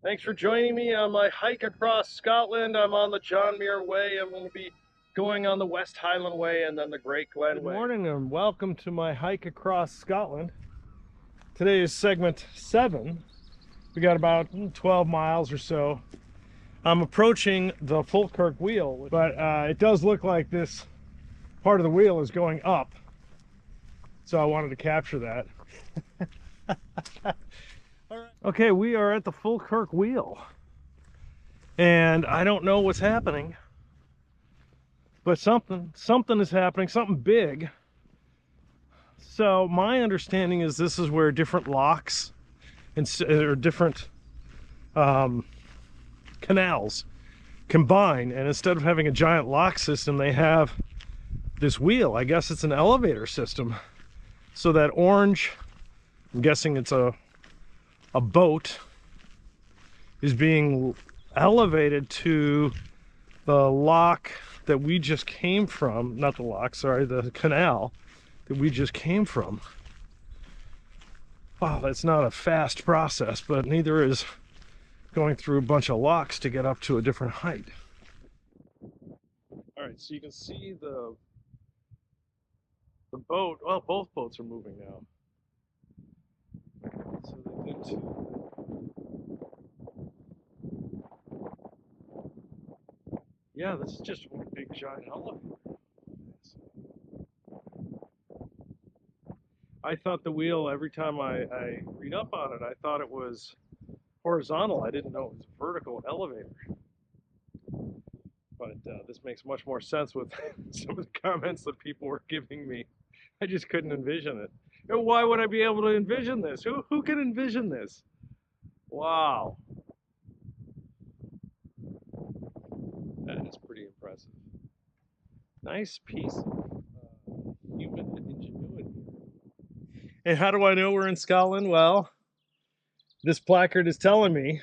Thanks for joining me on my hike across Scotland. I'm on the John Muir Way. I'm going to be going on the West Highland Way and then the Great Glen Way. Good morning and welcome to my hike across Scotland. Today is segment 7. We got about 12 miles or so. I'm approaching the Falkirk Wheel, but it does look like this part of the wheel is going up. So I wanted to capture that. Okay, we are at the Falkirk Wheel, and I don't know what's happening, but something is happening, something big. So my understanding is this is where different locks or different canals combine, and instead of having a giant lock system, they have this wheel. I guess it's an elevator system. So that orange, I'm guessing it's a boat, is being elevated to the lock that we just came from. Not the lock, sorry, the canal that we just came from. Wow, that's not a fast process, but neither is going through a bunch of locks to get up to a different height. All right, so you can see the boat. Well, both boats are moving now. So they did too. Yeah, this is just one big giant elevator. I thought the wheel, every time I read up on it, I thought it was horizontal. I didn't know it was a vertical elevator. But this makes much more sense with some of the comments that people were giving me. I just couldn't envision it. And why would I be able to envision this? Who can envision this? Wow. That is pretty impressive. Nice piece of human ingenuity. And how do I know we're in Scotland? Well, this placard is telling me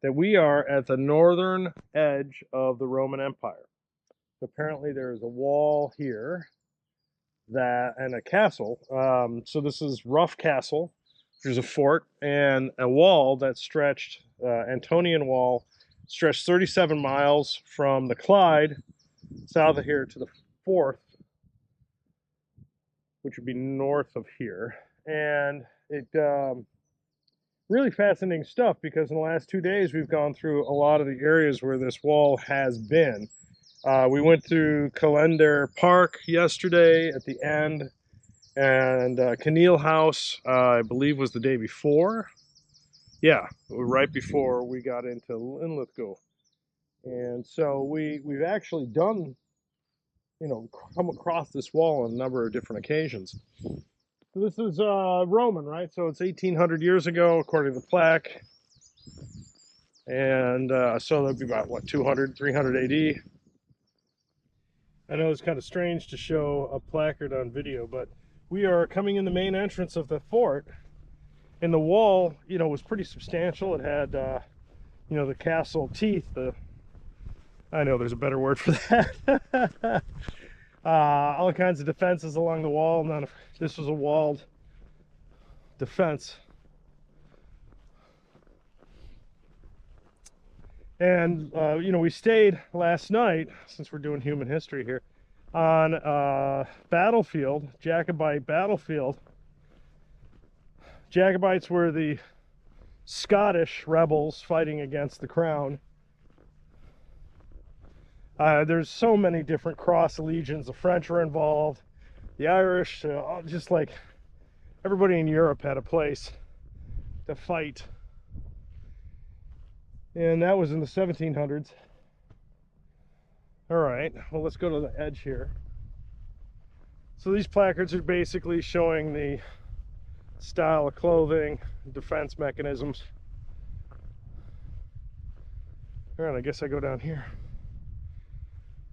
that we are at the northern edge of the Roman Empire. Apparently there is a wall here and a castle. So this is Rough Castle. There's a fort and a wall that stretched, Antonine Wall, stretched 37 miles from the Clyde south of here to the Forth, which would be north of here. And it really fascinating stuff, because in the last 2 days we've gone through a lot of the areas where this wall has been. We went through Calendar Park yesterday at the end, and Canal House, I believe, was the day before. Yeah, right before we got into Linlithgow. And so we've actually done, come across this wall on a number of different occasions. So this is Roman, right? So it's 1800 years ago, according to the plaque. And so that'd be about, what, 200, 300 AD? I know it's kind of strange to show a placard on video, but we are coming in the main entrance of the fort, and the wall, was pretty substantial. It had, the castle teeth. I know there's a better word for that. All kinds of defenses along the wall. This was a walled defense. And, we stayed last night, since we're doing human history here, on a battlefield, Jacobite battlefield. Jacobites were the Scottish rebels fighting against the crown. There's so many different cross legions. The French are involved, the Irish, just like everybody in Europe had a place to fight. And that was in the 1700s. All right, well, let's go to the edge here. So these placards are basically showing the style of clothing, defense mechanisms. All right, I guess I go down here.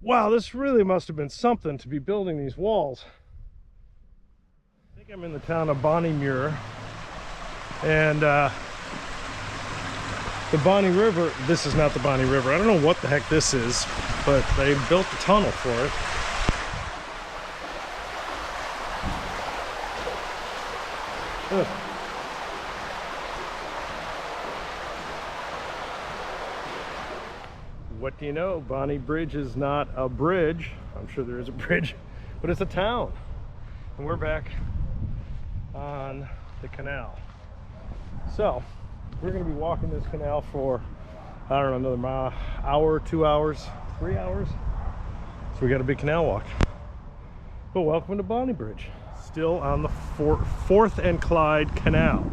Wow, this really must have been something to be building these walls. I think I'm in the town of Bonniebridge, and the Bonnie River, this is not the Bonnie River. I don't know what the heck this is, but they built a tunnel for it. Ugh. What do you know? Bonniebridge is not a bridge. I'm sure there is a bridge, but it's a town. And we're back on the canal. So we're going to be walking this canal for, I don't know, another hour, 2 hours, 3 hours. So we got a big canal walk. But welcome to Bonniebridge. Still on the Forth and Clyde Canal.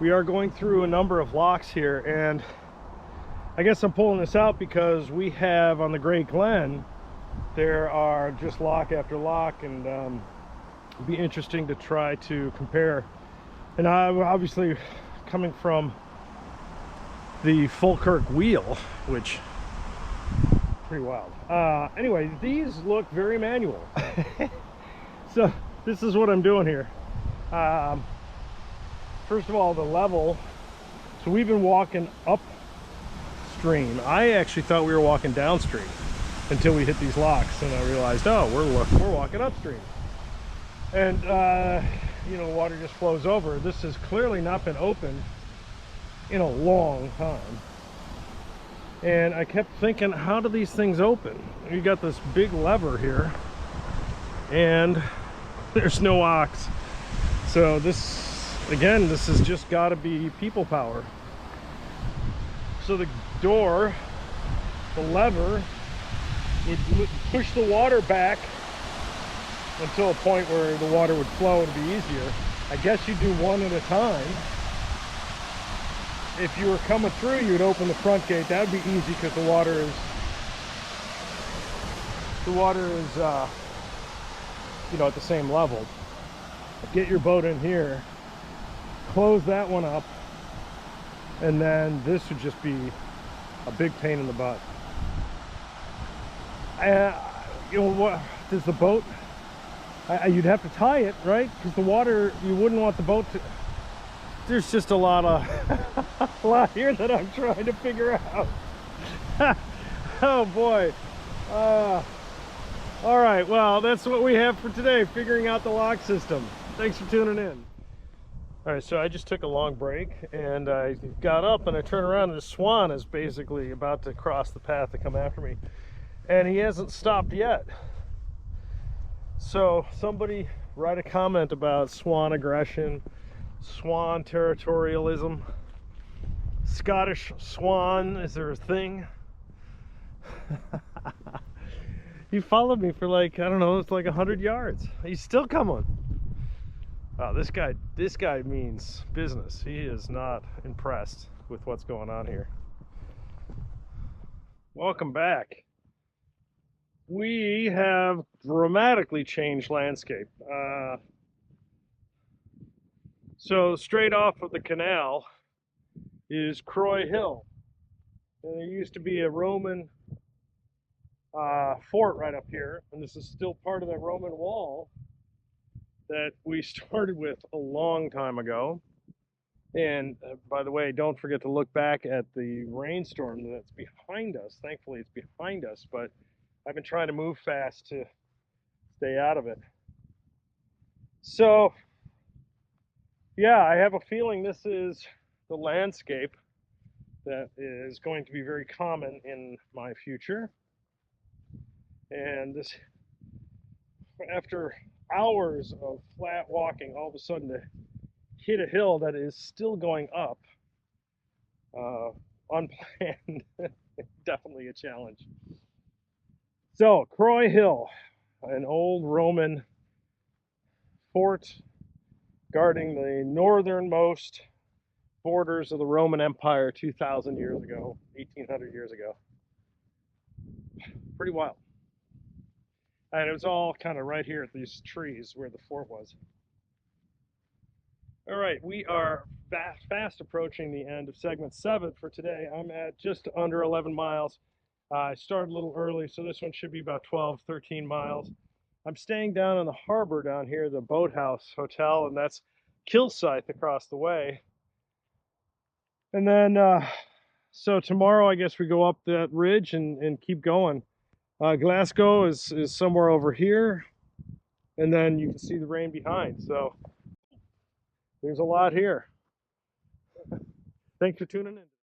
We are going through a number of locks here, and I guess I'm pulling this out because we have on the Great Glen, there are just lock after lock, and it'd be interesting to try to compare. And I'm obviously coming from the Falkirk Wheel, which is pretty wild. Anyway, these look very manual. So this is what I'm doing here. First of all, the level. So we've been walking upstream. I actually thought we were walking downstream until we hit these locks, and I realized, oh, we're walking upstream. And you know, water just flows over. This has clearly not been opened in a long time. And I kept thinking, how do these things open? You got this big lever here, and there's no ox. So this, again, this has just got to be people power. So the door, the lever, would push the water back until a point where the water would flow and be easier. I guess you do one at a time. If you were coming through, you would open the front gate. That would be easy because the water is you know, at the same level. Get your boat in here, close that one up, and then this would just be a big pain in the butt. You know what? Does the boat? You'd have to tie it, right? Because the water, you wouldn't want the boat to. There's just a lot here that I'm trying to figure out. Oh boy. All right, well, that's what we have for today, figuring out the lock system. Thanks for tuning in. All right, so I just took a long break, and I got up and I turned around, and the swan is basically about to cross the path to come after me, and he hasn't stopped yet. So somebody write a comment about swan aggression, swan territorialism, Scottish swan, is there a thing? He followed me for like, I don't know, it's like 100 yards. He's still coming. Wow, this guy means business. He is not impressed with what's going on here. Welcome back. We have dramatically changed landscape. So straight off of the canal is Croy Hill. And there used to be a Roman fort right up here, and this is still part of that Roman wall that we started with a long time ago. And by the way, don't forget to look back at the rainstorm that's behind us. Thankfully it's behind us, but I've been trying to move fast to stay out of it. So yeah, I have a feeling this is the landscape that is going to be very common in my future. And this, after hours of flat walking, all of a sudden to hit a hill that is still going up, unplanned, definitely a challenge. So, Croy Hill, an old Roman fort guarding the northernmost borders of the Roman Empire 2,000 years ago, 1,800 years ago. Pretty wild. And it was all kind of right here at these trees where the fort was. All right, we are fast approaching the end of segment 7 for today. I'm at just under 11 miles. I started a little early, so this one should be about 12, 13 miles. I'm staying down in the harbor down here, the Boathouse Hotel, and that's Kilsyth across the way. And then, so tomorrow I guess we go up that ridge and keep going. Glasgow is somewhere over here, and then you can see the rain behind. So there's a lot here. Thanks for tuning in.